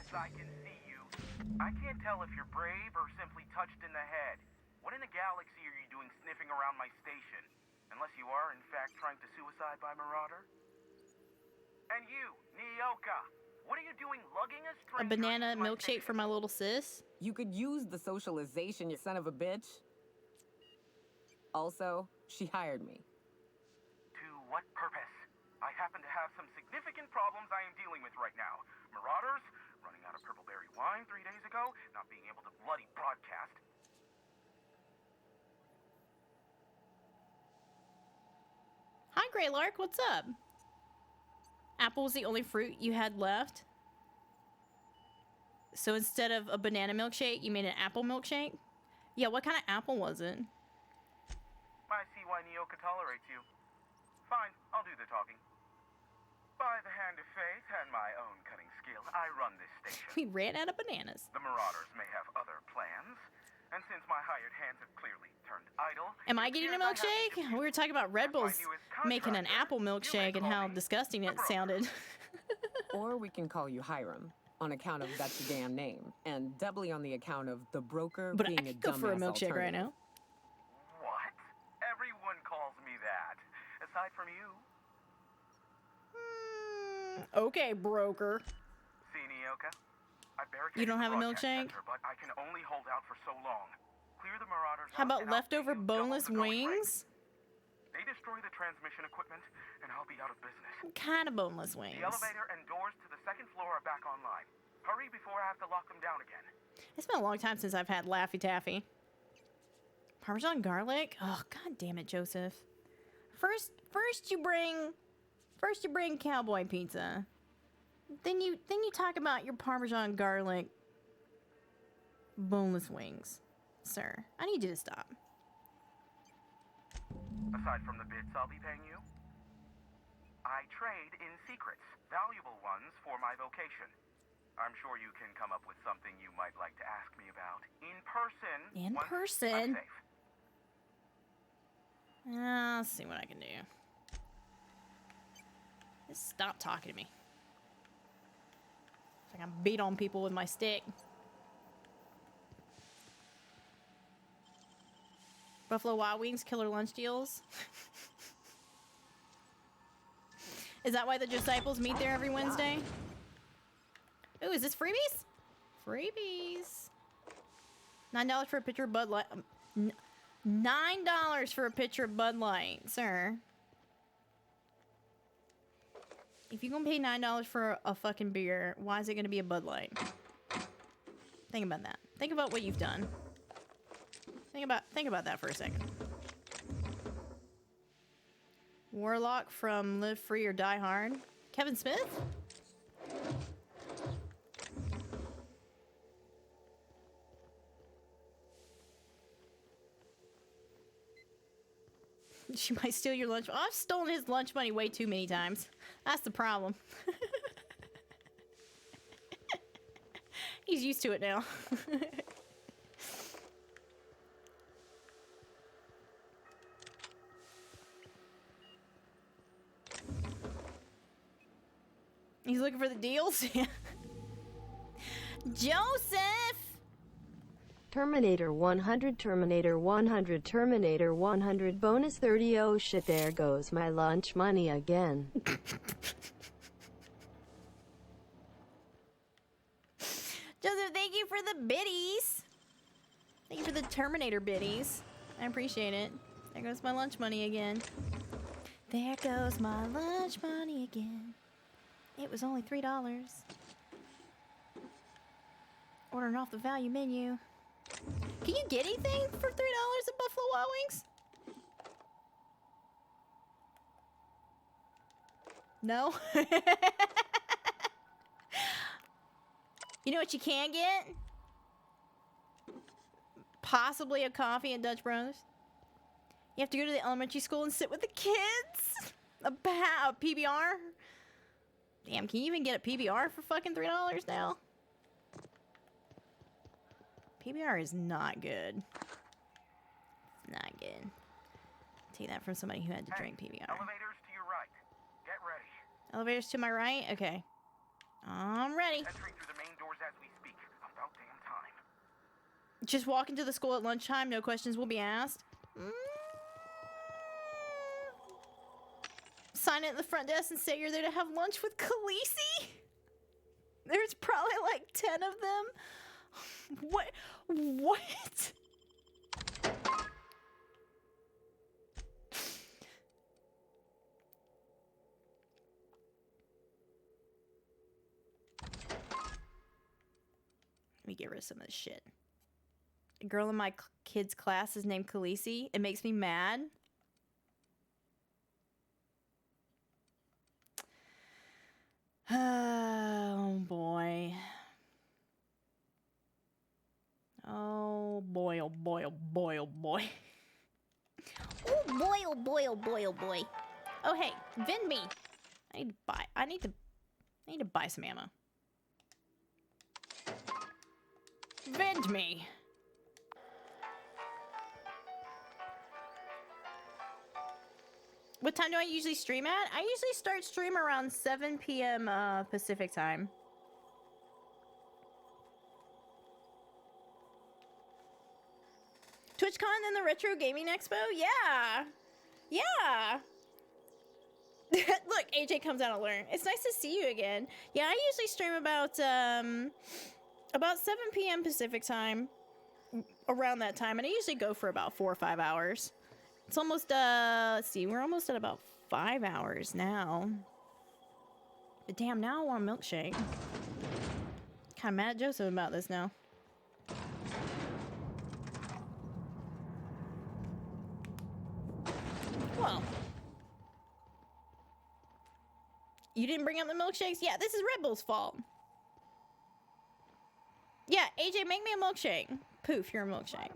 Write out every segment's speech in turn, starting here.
Yes, I can see you. I can't tell if you're brave or simply touched in the head. What in the galaxy are you doing sniffing around my station? Unless you are, in fact, trying to suicide by Marauder? And you, Nyoka, what are you doing lugging a stranger? A banana into my milkshake for station? my little sis? You could use the socialization, you son of a bitch. Also, she hired me. To what purpose? I happen to have some significant problems I am dealing with right now. Marauders, running out of purple berry wine 3 days ago, not being able to bloody broadcast. Hi, Greylark, what's up? Apple was the only fruit you had left? So instead of a banana milkshake, you made an apple milkshake? Yeah, what kind of apple was it? I see why Nyoka tolerates you. Fine, I'll do the talking. By the hand of fate and my own cunning skill, I run this station. We ran out of bananas. The Marauders may have other plans, and since my hired hands have clearly turned idle... Am I getting a milkshake? We were talking about Red Bull's making an apple milkshake and how disgusting it sounded. Or we can call you Hiram, on account of that's your damn name, and doubly on the account of the broker But being I could go for a milkshake right now. What? Everyone calls me that. Aside from you. Okay, broker. See, Nyoka? I barricaded You don't have a the broadcast milkshake? center, but I can only hold out for so long. Clear the Marauders How out, about and I'll leftover pay you double boneless the going rate. wings? They destroy the transmission equipment, and I'll be out of business. What kind of boneless wings? The elevator and doors to the second floor are back online. Hurry before I have to lock them down again. It's been a long time since I've had Laffy Taffy. Parmesan garlic? Oh, god damn it, Joseph. First you bring cowboy pizza. Then you talk about your Parmesan garlic boneless wings. Sir, I need you to stop. Aside from the bits I'll be paying you, I trade in secrets, valuable ones for my vocation. I'm sure you can come up with something you might like to ask me about in person. In once person? I'm safe. I'll see what I can do. Just stop talking to me. It's like I'm beat on people with my stick. Buffalo Wild Wings killer lunch deals. Is that why the disciples meet there every Wednesday? Ooh, is this freebies? Freebies. $9 for a pitcher of Bud Light. $9 for a pitcher of Bud Light, sir. If you're gonna pay $9 for a fucking beer, why is it gonna be a Bud Light? Think about that. Think about what you've done. Think about that for a second. Warlock from Live Free or Die Hard. Kevin Smith? She might steal your lunch. I've stolen his lunch money way too many times. That's the problem. He's used to it now. He's looking for the deals. Joseph! Terminator 100, Terminator 100, Terminator 100, bonus 30. Oh shit, there goes my lunch money again. Joseph, thank you for the biddies. Thank you for the Terminator biddies. I appreciate it. There goes my lunch money again. There goes my lunch money again. It was only $3. Ordering off the value menu. Can you get anything for $3 at Buffalo Wild Wings? No? You know what you can get? Possibly a coffee at Dutch Brothers. You have to go to the elementary school and sit with the kids. A PBR. Damn, can you even get a PBR for fucking $3 now? PBR is not good. It's not good. Take that from somebody who had to drink PBR. Elevators to your right. Get ready. Elevators to my right? Okay. I'm ready. Entering through the main doors as we speak. About damn time. Just walk into the school at lunchtime. No questions will be asked. Sign in at the front desk and say you're there to have lunch with Khaleesi? There's probably like 10 of them. What? Let me get rid of some of this shit. A girl in my kid's class is named Khaleesi. It makes me mad. Oh boy. Oh boy, oh boy, oh boy, oh boy. Oh boy, oh boy, oh boy, oh boy. Oh hey, vend me. I need to buy some ammo. Vend me. What time do I usually stream at? I usually start stream around 7 p.m. Pacific time. TwitchCon and the Retro Gaming Expo? Yeah. Yeah. Look, AJ comes out to learn. It's nice to see you again. Yeah, I usually stream about 7 p.m. Pacific time, around that time, and I usually go for about 4 or 5 hours. It's almost, let's see, we're almost at about 5 hours now. But damn, now I want a milkshake. Kinda mad at Joseph about this now. Well. You didn't bring up the milkshakes? Yeah, this is Red Bull's fault. Yeah, AJ, make me a milkshake. Poof, you're a milkshake.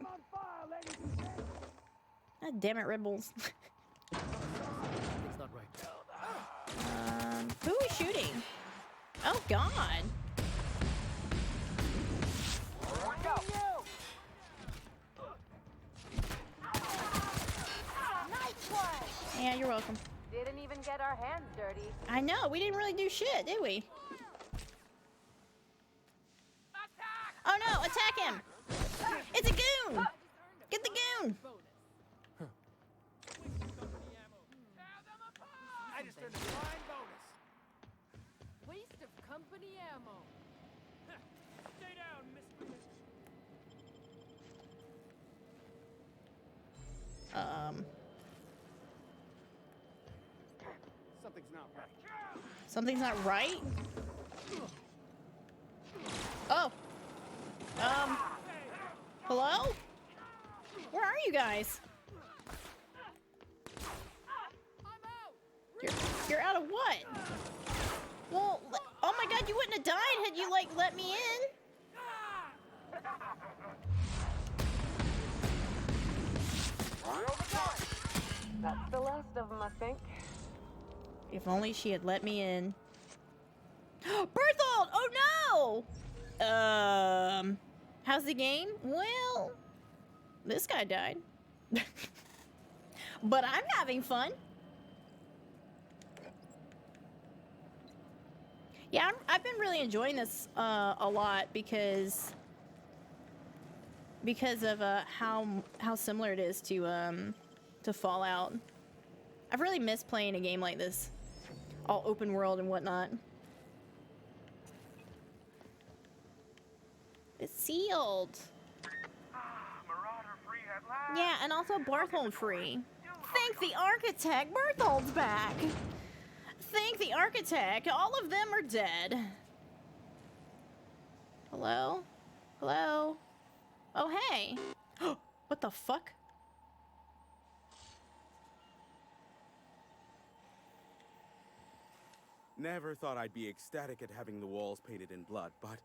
God damn it, Red Bulls. It's not right. Who is shooting? Oh, God. Nice one! Yeah, you're welcome. Didn't even get our hands dirty. I know, we didn't really do shit, did we? Oh no, attack him! It's a goon! Get the goon! I just earned a fine bonus. Waste of company ammo. Stay down, Mr. Something's not right. Something's not right? Oh. Hello? Where are you guys? You're out of what? Well, oh my god, you wouldn't have died had you, like, let me in. That's the last of them, I think. If only she had let me in. Berthold! Oh no! How's the game? Well, this guy died. But I'm having fun. Yeah, I've been really enjoying this a lot because of how similar it is to Fallout. I've really missed playing a game like this, all open world and whatnot. It's sealed. Marauder free at last. Yeah, and also Barthold free. Thank the architect, Barthold's back. Thank the architect, all of them are dead. Hello? Hello? Oh, hey. What the fuck? Never thought I'd be ecstatic at having the walls painted in blood, but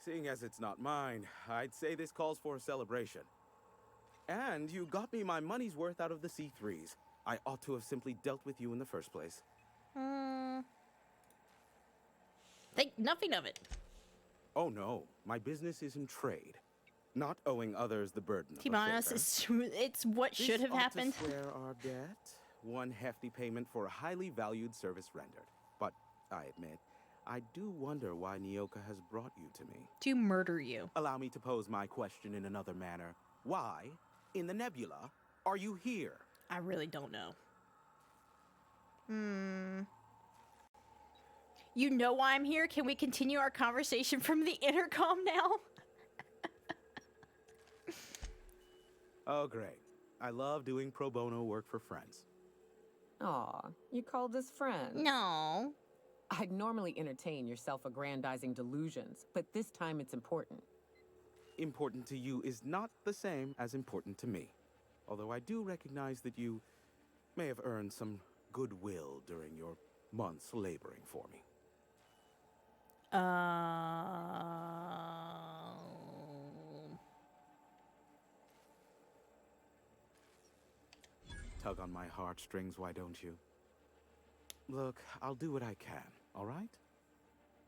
seeing as it's not mine, I'd say this calls for a celebration. And you got me my money's worth out of the C3s. I ought to have simply dealt with you in the first place. Think nothing of it. Oh no, my business is in trade, not owing others the burden of To be a honest, favor. it's what should have This ought happened. to square our debt. One hefty payment for a highly valued service rendered. But I admit, I do wonder why Nyoka has brought you to me. To murder you. Allow me to pose my question in another manner. Why, in the nebula, are you here? I really don't know. You know why I'm here? Can we continue our conversation from the intercom now? Oh, great. I love doing pro bono work for friends. Aw, you called us friends. No. I'd normally entertain your self-aggrandizing delusions, but this time it's important. Important to you is not the same as important to me. Although I do recognize that you may have earned some goodwill during your months laboring for me. Tug on my heartstrings, why don't you? Look, I'll do what I can, all right?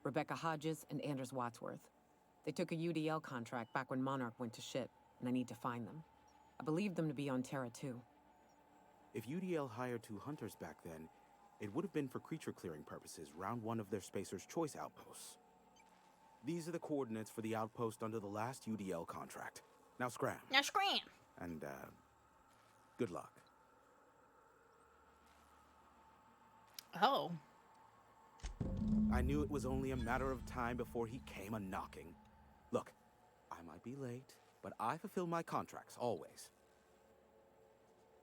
Rebecca Hodges and Anders Wadsworth. They took a UDL contract back when Monarch went to shit, and I need to find them. I believe them to be on Terra 2. If UDL hired 2 hunters back then, it would have been for creature clearing purposes, round 1 of their Spacer's Choice outposts. These are the coordinates for the outpost under the last UDL contract. Now scram. Now scram. And, good luck. Oh. I knew it was only a matter of time before he came a-knocking. Look, I might be late, but I fulfill my contracts, always.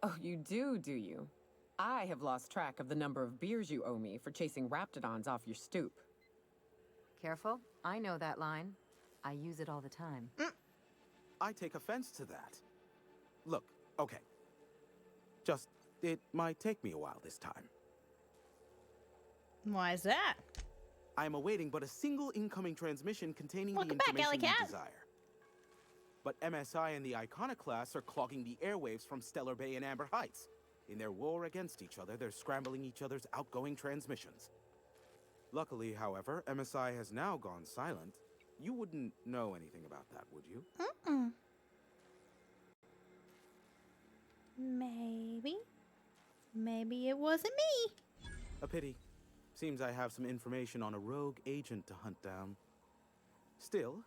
Oh, you do you? I have lost track of the number of beers you owe me for chasing raptidons off your stoop. Careful, I know that line. I use it all the time. I take offense to that. Look, okay. Just, it might take me a while this time. Why is that? I am awaiting but a single incoming transmission containing Welcome the back, information Alley you Cat. desire. But MSI and the Iconoclasts are clogging the airwaves from Stellar Bay and Amber Heights. In their war against each other, they're scrambling each other's outgoing transmissions. Luckily, however, MSI has now gone silent. You wouldn't know anything about that, would you? Maybe it wasn't me. A pity. Seems I have some information on a rogue agent to hunt down. Still,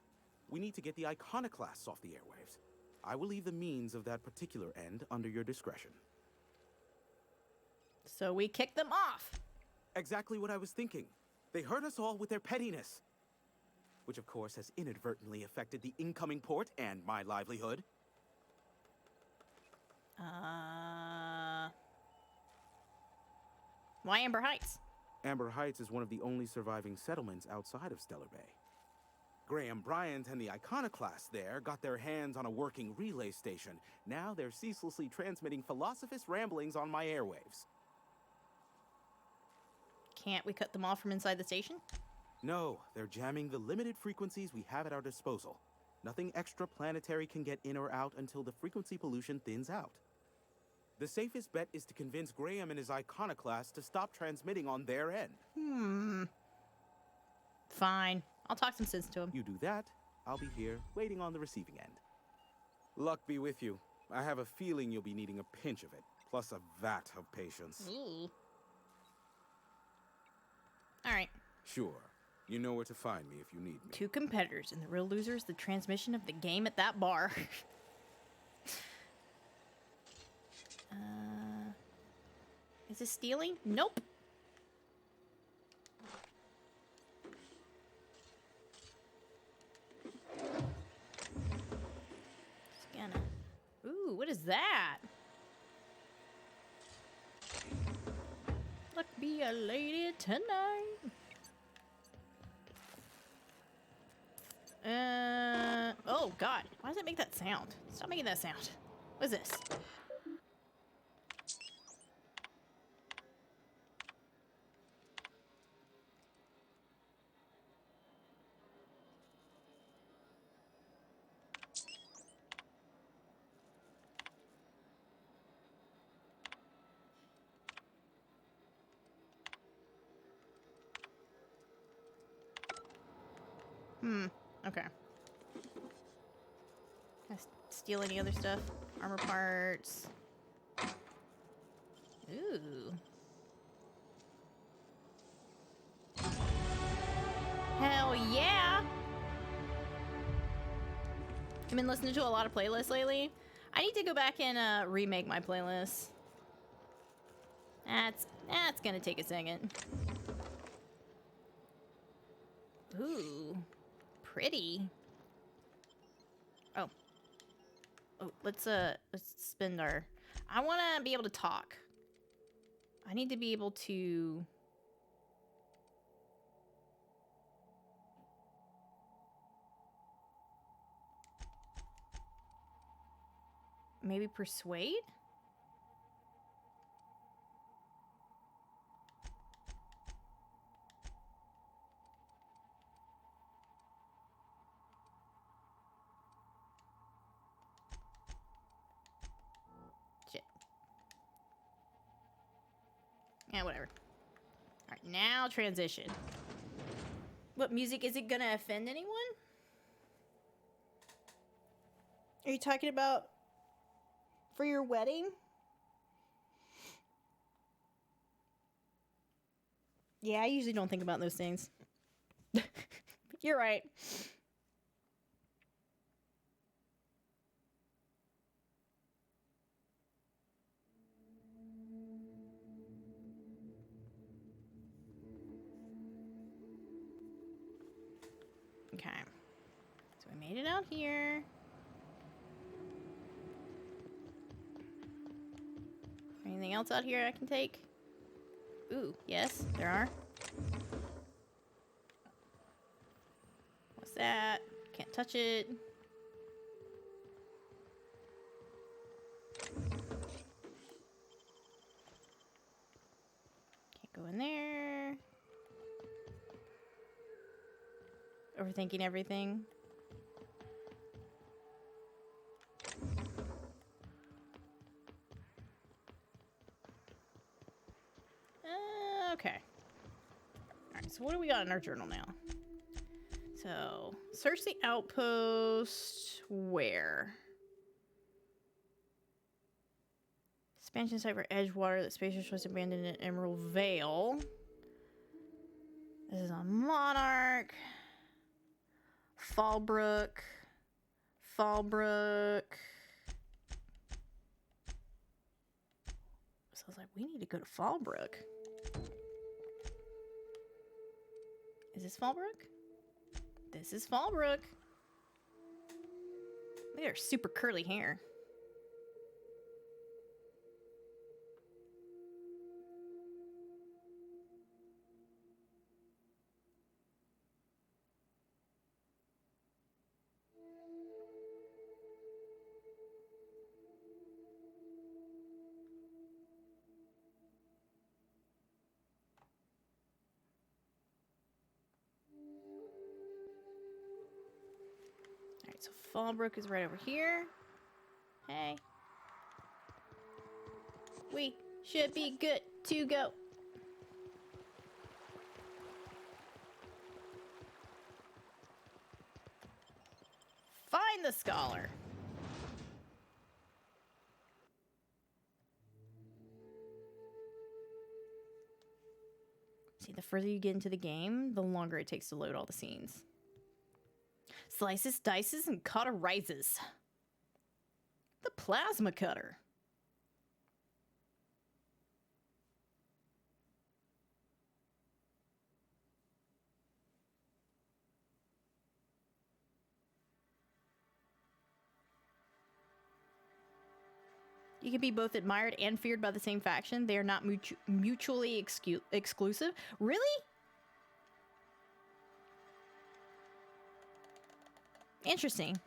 we need to get the Iconoclasts off the airwaves. I will leave the means of that particular end under your discretion. So we kicked them off. Exactly what I was thinking. They hurt us all with their pettiness. Which, of course, has inadvertently affected the incoming port and my livelihood. Why Amber Heights? Amber Heights is one of the only surviving settlements outside of Stellar Bay. Graham Bryant and the Iconoclasts there got their hands on a working relay station. Now they're ceaselessly transmitting philosophist ramblings on my airwaves. Can't we cut them off from inside the station? No, they're jamming the limited frequencies we have at our disposal. Nothing extraplanetary can get in or out until the frequency pollution thins out. The safest bet is to convince Graham and his Iconoclast to stop transmitting on their end. Fine. I'll talk some sense to him. You do that, I'll be here, waiting on the receiving end. Luck be with you. I have a feeling you'll be needing a pinch of it, plus a vat of patience. Ooh. Alright. Sure. You know where to find me if you need me. 2 competitors, and the real loser is the transmission of the game at that bar. Is this stealing? Nope. Just gonna... Ooh, what is that? Let be a lady tonight. Oh God, why does it make that sound? Stop making that sound. What is this? Okay. Can I steal any other stuff? Armor parts. Ooh. I've been listening to a lot of playlists lately. I need to go back and remake my playlist. That's gonna take a second. Ooh, pretty. Oh, let's spend our. I want to be able to talk. I need to be able to. Maybe persuade? Shit. Yeah, whatever. Alright, now transition. What music? Is it gonna offend anyone? Are you talking about for your wedding? Yeah, I usually don't think about those things. You're right. Okay. So we made it out here. Anything else out here I can take? Ooh, yes, there are. What's that? Can't touch it. Can't go in there. Overthinking everything. Okay. Alright, so what do we got in our journal now? So, search the outpost. Where? Expansion site for Edgewater that Spacers was abandoned in Emerald Vale. This is on Monarch. Fallbrook. Fallbrook. So I was like, we need to go to Fallbrook. Is this Fallbrook? This is Fallbrook. Look at her super curly hair. Alright, so Fallbrook is right over here. Hey. We should be good to go. Find the scholar. See, the further you get into the game, the longer it takes to load all the scenes. Slices, dices, and cauterizes. The plasma cutter. You can be both admired and feared by the same faction. They are not mutually exclusive. Really? Interesting.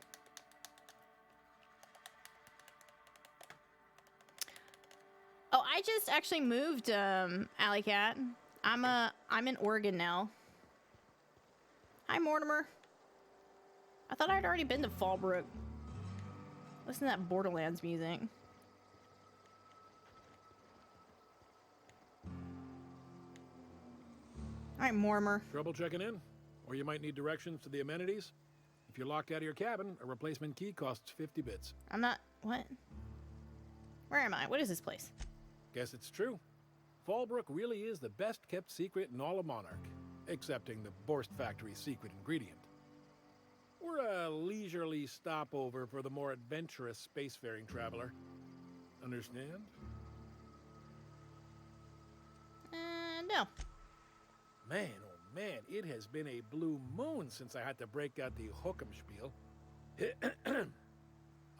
Oh, I just actually moved, Alley Cat. I'm in Oregon now. Hi, Mortimer. I thought I'd already been to Fallbrook. Listen to that Borderlands music. All right, Mortimer. Trouble checking in? Or you might need directions to the amenities? If you're locked out of your cabin, a replacement key costs 50 bits. I'm not... What? Where am I? What is this place? Guess it's true. Fallbrook really is the best-kept secret in all of Monarch, excepting the Borst Factory's secret ingredient. We're a leisurely stopover for the more adventurous spacefaring traveler. Understand? No. Man, oh man, it has been a blue moon since I had to break out the hook'em spiel.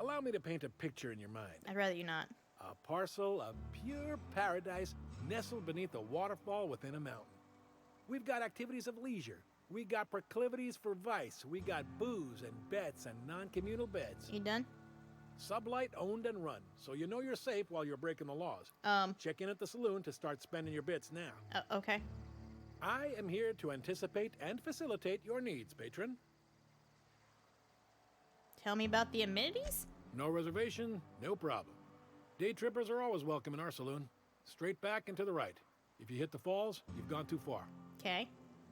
Allow me to paint a picture in your mind. I'd rather you not. A parcel of pure paradise nestled beneath a waterfall within a mountain. We've got activities of leisure. We got proclivities for vice. We got booze and bets and non-communal beds. You done? Sublight owned and run, so you know you're safe while you're breaking the laws. Check in at the saloon to start spending your bits now. Okay. I am here to anticipate and facilitate your needs, patron. Tell me about the amenities? No reservation, no problem. Day trippers are always welcome in our saloon. Straight back and to the right. If you hit the falls, you've gone too far. Okay.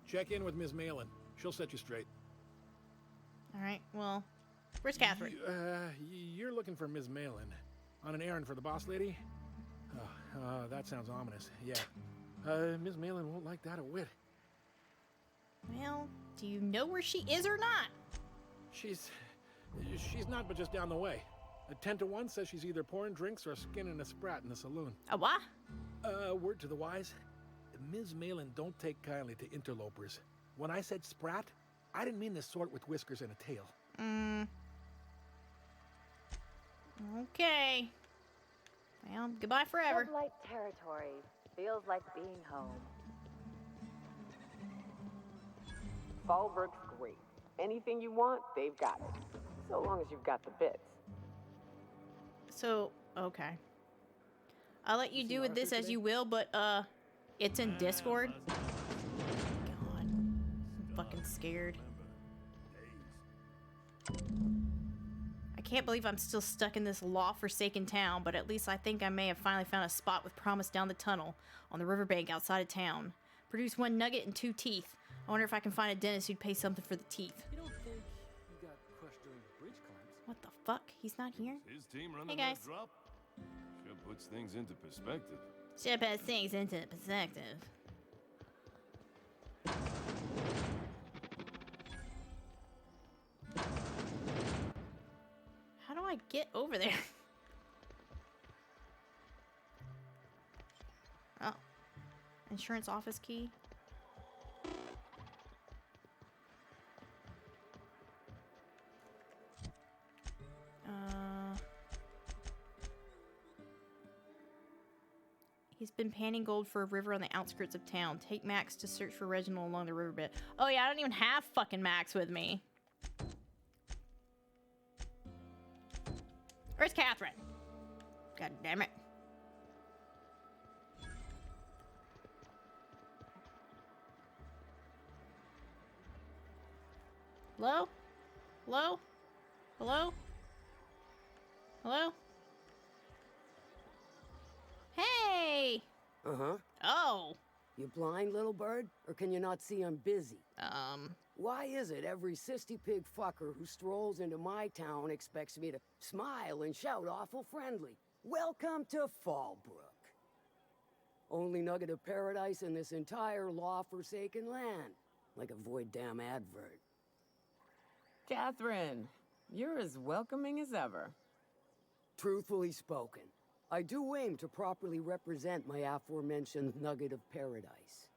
Check in with Ms. Malin. She'll set you straight. All right, well, where's Catherine? You're looking for Ms. Malin. On an errand for the boss lady? That sounds ominous. Yeah. Ms. Malin won't like that a whit. Well, do you know where she is or not? She's not but just down the way. A 10 to 1 says she's either pouring drinks or skinning a sprat in the saloon. A what? Word to the wise. Ms. Malin don't take kindly to interlopers. When I said sprat, I didn't mean the sort with whiskers and a tail. Okay. Well, goodbye forever. Sublight territory. Feels like being home. Fallbrook's great. Anything you want, they've got it. So long as you've got the bits. So, okay. I'll let you do with this as you will, but, it's in Discord. God. I'm fucking scared. I can't believe I'm still stuck in this law-forsaken town, but at least I think I may have finally found a spot with promise down the tunnel on the riverbank outside of town. Produce 1 nugget and 2 teeth. I wonder if I can find a dentist who'd pay something for the teeth. You don't think you got crushed during the bridge climb? What the fuck? He's not here? His team running Hey, guys. that drop? Sure puts things into perspective. Sure puts things into perspective. How do I get over there? Oh. Insurance office key. He's been panning gold for a river on the outskirts of town. Take Max to search for Reginald along the riverbed. Oh yeah, I don't even have fucking Max with me. Where's Catherine? God damn it. Hello? Hello? Hello? Hello? Hey! Uh-huh. Oh. You blind, little bird? Or can you not see I'm busy? Why is it every sissy pig fucker who strolls into my town expects me to smile and shout awful friendly? Welcome to Fallbrook. Only nugget of paradise in this entire law-forsaken land. Like a void damn advert. Catherine, you're as welcoming as ever. Truthfully spoken, I do aim to properly represent my aforementioned nugget of paradise.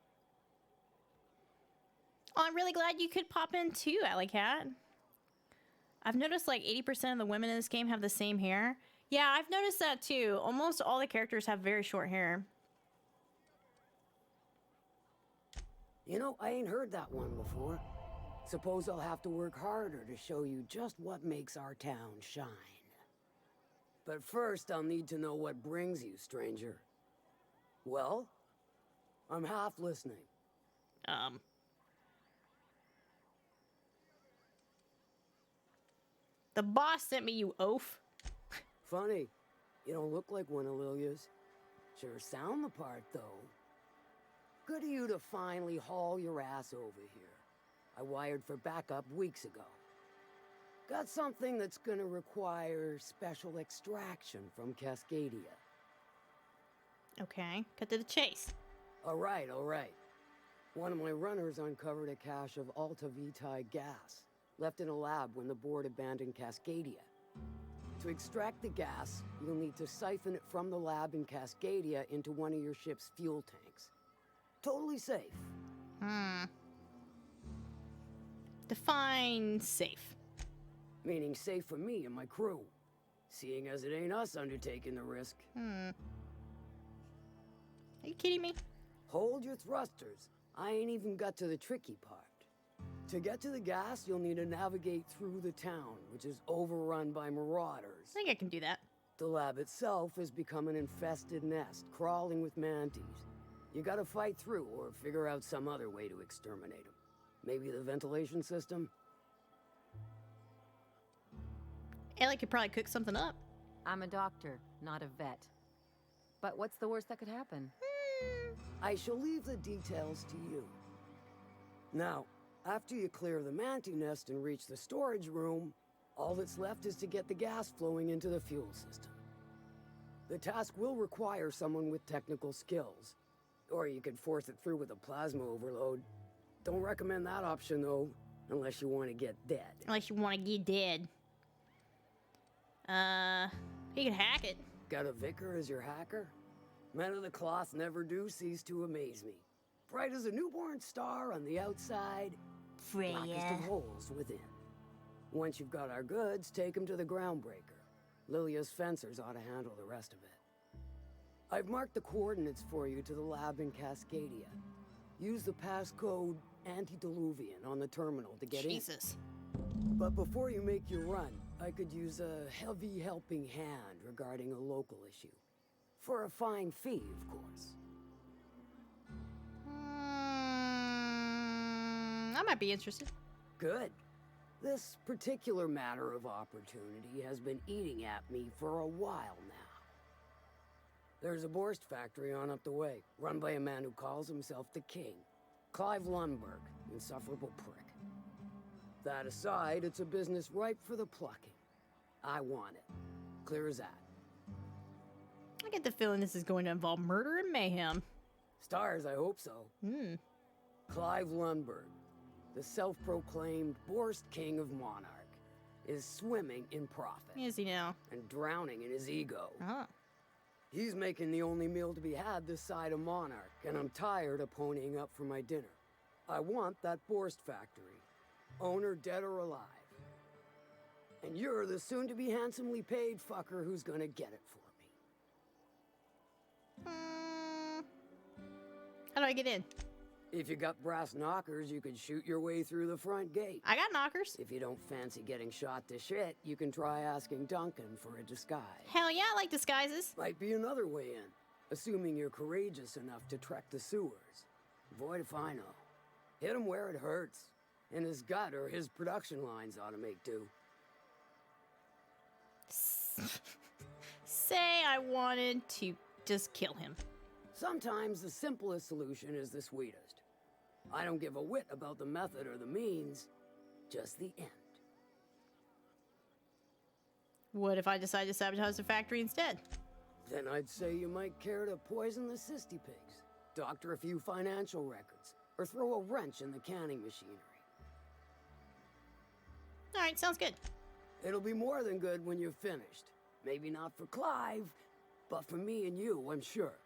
Oh, I'm really glad you could pop in too, Alley Cat. I've noticed like 80% of the women in this game have the same hair. Yeah, I've noticed that too. Almost all the characters have very short hair. You know, I ain't heard that one before. Suppose I'll have to work harder to show you just what makes our town shine. But first, I'll need to know what brings you, stranger. Well, I'm half listening. The boss sent me, you oaf. Funny. You don't look like one of Lilia's. Sure sound the part, though. Good of you to finally haul your ass over here. I wired for backup weeks ago. Got something that's gonna require special extraction from Cascadia. Okay, cut to the chase. All right. One of my runners uncovered a cache of Alta Vitae gas. left in a lab when the board abandoned Cascadia. To extract the gas, you'll need to siphon it from the lab in Cascadia into one of your ship's fuel tanks. Totally safe. Define safe. Meaning safe for me and my crew. Seeing as it ain't us undertaking the risk. Are you kidding me? Hold your thrusters. I ain't even got to the tricky part. To get to the gas, you'll need to navigate through the town, which is overrun by marauders. I think I can do that. The lab itself has become an infested nest, crawling with manties. You gotta fight through or figure out some other way to exterminate them. Maybe the ventilation system? Ellie could probably cook something up. I'm a doctor, not a vet. But what's the worst that could happen? I shall leave the details to you. Now, after you clear the mantis nest and reach the storage room, all that's left is to get the gas flowing into the fuel system. The task will require someone with technical skills. Or you could force it through with a plasma overload. Don't recommend that option, though, unless you want to get dead. Unless you want to get dead. He could hack it. Got a vicar as your hacker? Men of the cloth never do cease to amaze me. Bright as a newborn star on the outside, blackest of holes within. Once you've got our goods, take them to the groundbreaker. Lilia's fencers ought to handle the rest of it. I've marked the coordinates for you to the lab in Cascadia. Use the passcode Antediluvian on the terminal to get in. Jesus. But before you make your run, I could use a heavy helping hand regarding a local issue. For a fine fee, of course. I might be interested. Good. This particular matter of opportunity has been eating at me for a while now. There's a Borst factory on up the way, run by a man who calls himself the King. Clive Lundberg, insufferable prick. That aside, it's a business ripe for the plucking. I want it. Clear as that. I get the feeling this is going to involve murder and mayhem. Stars, I hope so. Clive Lundberg, the self-proclaimed Borst King of Monarch, is swimming in profit. Is he now? And drowning in his ego. Oh. He's making the only meal to be had this side of Monarch, and I'm tired of ponying up for my dinner. I want that Borst factory, owner dead or alive. And you're the soon-to-be handsomely paid fucker who's gonna get it for me. How do I get in? If you got brass knockers, you could shoot your way through the front gate. I got knockers. If you don't fancy getting shot to shit, you can try asking Duncan for a disguise. Hell yeah, I like disguises. Might be another way in, assuming you're courageous enough to trek the sewers. Void if I know. Hit him where it hurts. In his gut, or his production lines ought to make do. Say I wanted to just kill him. Sometimes the simplest solution is the sweetest. I don't give a whit about the method or the means, just the end. What if I decide to sabotage the factory instead? Then I'd say you might care to poison the cysty pigs, doctor a few financial records, or throw a wrench in the canning machinery. All right, sounds good. It'll be more than good when you're finished. Maybe not for Clive, but for me and you, I'm sure.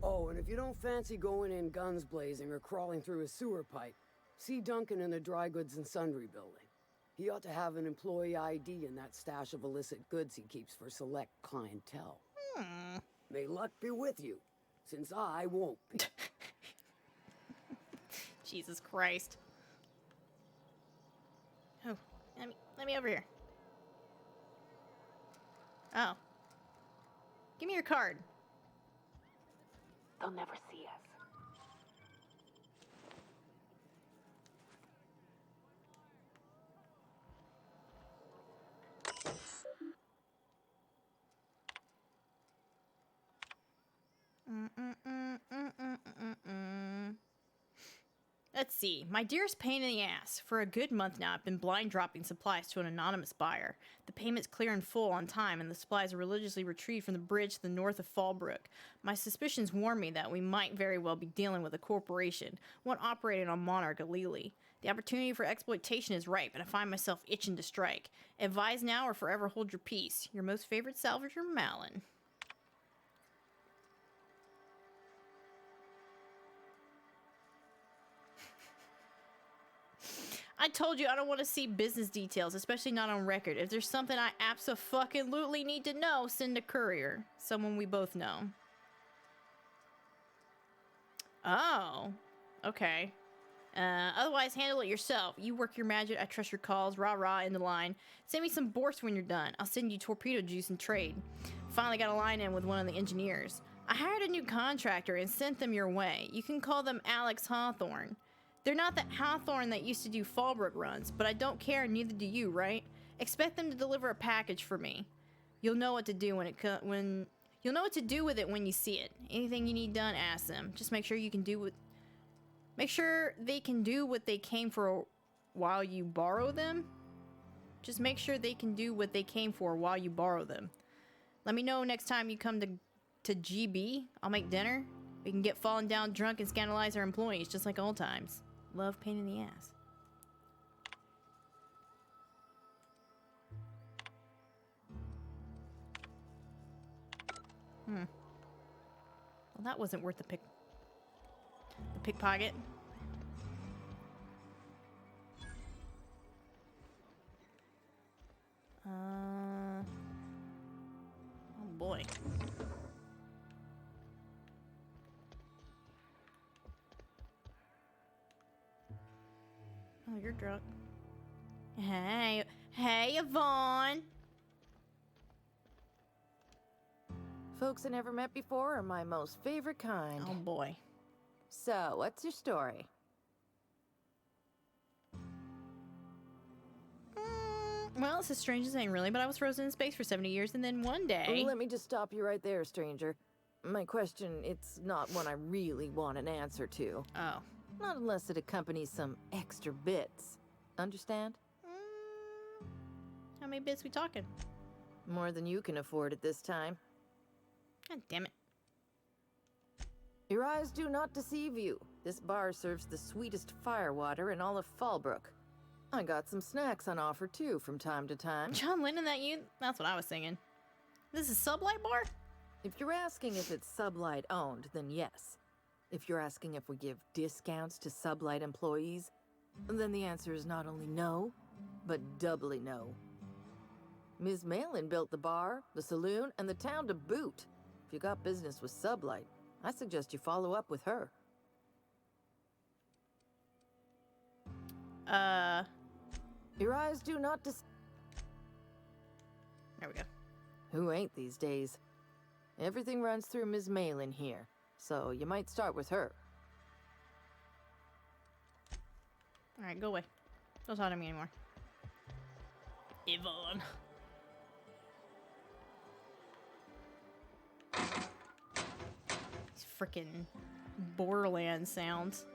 Oh, and if you don't fancy going in guns blazing or crawling through a sewer pipe, see Duncan in the dry goods and sundry building. He ought to have an employee ID in that stash of illicit goods he keeps for select clientele. May luck be with you, since I won't be. Jesus Christ. Oh, let me over here. Oh. Give me your card. They'll never see us. Let's see. My dearest pain in the ass. For a good month now, I've been blind dropping supplies to an anonymous buyer. The payment's clear and full on time, and the supplies are religiously retrieved from the bridge to the north of Fallbrook. My suspicions warn me that we might very well be dealing with a corporation, one operating on Monarch Alili. The opportunity for exploitation is ripe, and I find myself itching to strike. Advise now or forever hold your peace. Your most favorite salvager, Malin. I told you I don't want to see business details, especially not on record. If there's something I abso-fucking-lutely need to know, send a courier. Someone we both know. Oh. Okay. Otherwise, handle it yourself. You work your magic. I trust your calls. Rah-rah in the line. Send me some borts when you're done. I'll send you torpedo juice and trade. Finally got a line in with one of the engineers. I hired a new contractor and sent them your way. You can call them Alex Hawthorne. They're not the Hawthorne that used to do Fallbrook runs, but I don't care, neither do you, right? Expect them to deliver a package for me. You'll know what to do you'll know what to do with it when you see it. Anything you need done, ask them. Just make sure they can do what they came for while you borrow them. Just make sure they can do what they came for while you borrow them. Let me know next time you come to GB. I'll make dinner. We can get fallen down drunk and scandalize our employees just like old times. Love pain in the ass. Well, that wasn't worth the pickpocket. Oh boy. Oh, you're drunk. Hey, Yvonne. Folks I never met before are my most favorite kind. Oh boy. So, what's your story? Well, it's as strange as ain't really, but I was frozen in space for 70 years, and then one day... Let me just stop you right there, stranger. My question, it's not one I really want an answer to. Oh. Not unless it accompanies some extra bits. Understand? How many bits we talking? More than you can afford at this time. God damn it. Your eyes do not deceive you. This bar serves the sweetest firewater in all of Fallbrook. I got some snacks on offer too from time to time. John Lennon, that you? That's what I was singing. This is Sublight Bar? If you're asking if it's Sublight owned, then yes. If you're asking if we give discounts to Sublight employees, then the answer is not only no, but doubly no. Ms. Malin built the bar, the saloon, and the town to boot. If you got business with Sublight, I suggest you follow up with her. Your eyes do not There we go. Who ain't these days? Everything runs through Ms. Malin here, so you might start with her. Alright, go away. Don't talk to me anymore. Yvonne. These frickin' Borderlands sounds.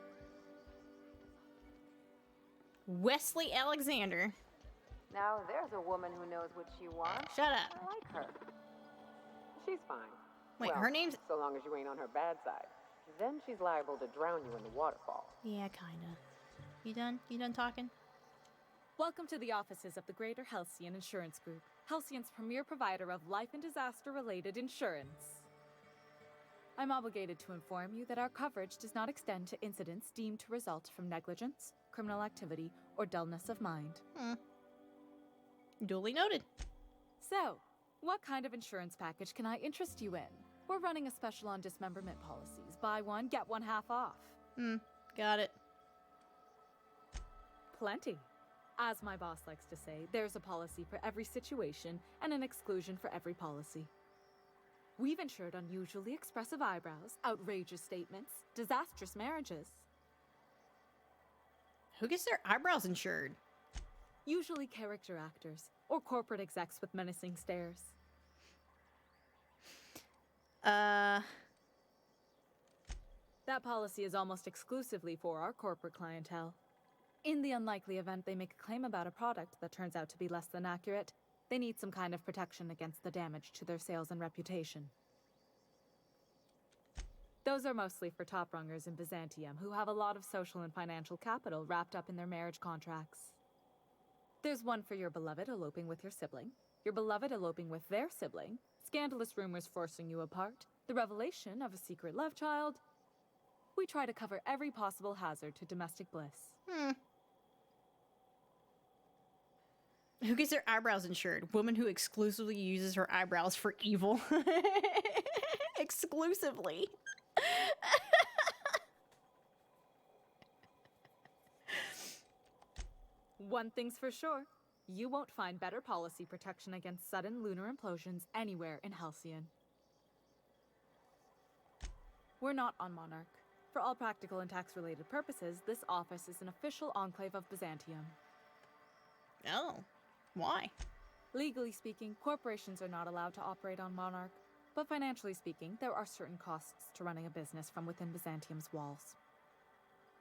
Wesley Alexander. Now there's a woman who knows what she wants. Shut up. I like her. She's fine. Wait, well, her name's... so long as you ain't on her bad side. Then she's liable to drown you in the waterfall. Yeah, kinda. You done? You done talking? Welcome to the offices of the Greater Halcyon Insurance Group, Halcyon's premier provider of life and disaster-related insurance. I'm obligated to inform you that our coverage does not extend to incidents deemed to result from negligence, criminal activity, or dullness of mind. Duly noted. So, what kind of insurance package can I interest you in? We're running a special on dismemberment policies. Buy one, get one half off. Got it. Plenty. As my boss likes to say, there's a policy for every situation and an exclusion for every policy. We've insured unusually expressive eyebrows, outrageous statements, disastrous marriages. Who gets their eyebrows insured? Usually character actors, or corporate execs with menacing stares. That policy is almost exclusively for our corporate clientele. In the unlikely event they make a claim about a product that turns out to be less than accurate, they need some kind of protection against the damage to their sales and reputation. Those are mostly for top-rungers in Byzantium who have a lot of social and financial capital wrapped up in their marriage contracts. There's one for your beloved eloping with your sibling, your beloved eloping with their sibling, scandalous rumors forcing you apart, the revelation of a secret love child. We try to cover every possible hazard to domestic bliss. Who gets their eyebrows insured? Woman who exclusively uses her eyebrows for evil. Exclusively. One thing's for sure. You won't find better policy protection against sudden lunar implosions anywhere in Halcyon. We're not on Monarch. For all practical and tax-related purposes, this office is an official enclave of Byzantium. Oh, why? Legally speaking, corporations are not allowed to operate on Monarch, but financially speaking, there are certain costs to running a business from within Byzantium's walls.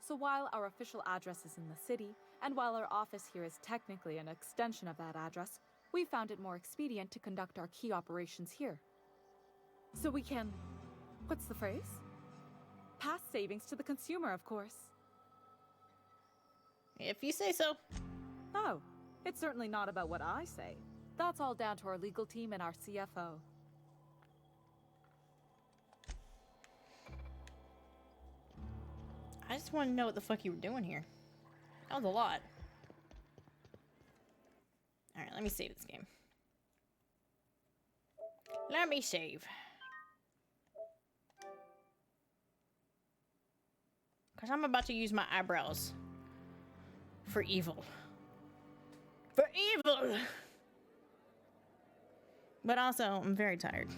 So while our official address is in the city, and while our office here is technically an extension of that address, we found it more expedient to conduct our key operations here. So we can... what's the phrase? Pass savings to the consumer, of course. If you say so. Oh, it's certainly not about what I say. That's all down to our legal team and our CFO. I just want to know what the fuck you were doing here. That was a lot. Alright, let me save this game. Let me save. Because I'm about to use my eyebrows for evil. For evil! But also, I'm very tired.